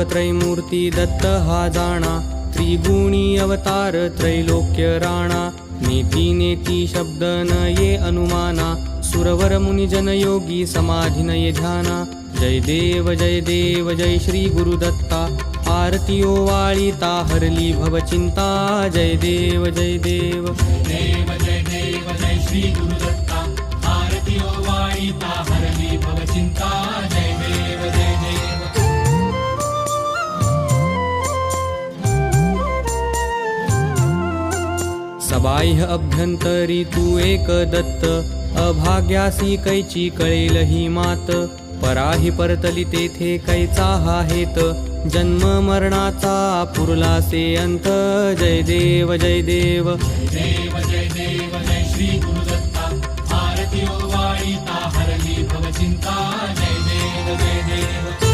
त्रैमूर्ती दत्त हा जाणा, त्रिगुणी अवतार त्रैलोक्य राणा। नेती नेती शब्द न ये अनुमाना, सुरवर मुनिजन योगी समाधी न ये ध्याना। जय देव जय श्री गुरुदत्ता, आरती ओवाळीता हरली भवचिंता। जय देव जय देव जय श्री गुरुदत्ता, आरती ओवाळीता हरली भवचिंता। जय देव जय देव। सबाह्य अभ्यंतरी तू एक दत्त, अभाग्यासी कैची कळेल ही मात। पराही परतली तेथे कैचा हा हेत, जन्म मरणाचा पुरलासे अंत। जय देव जय देव जय श्री गुरुदत्ता, आरती ओवाळीता हरली भवचिंता। जय देव जय देव।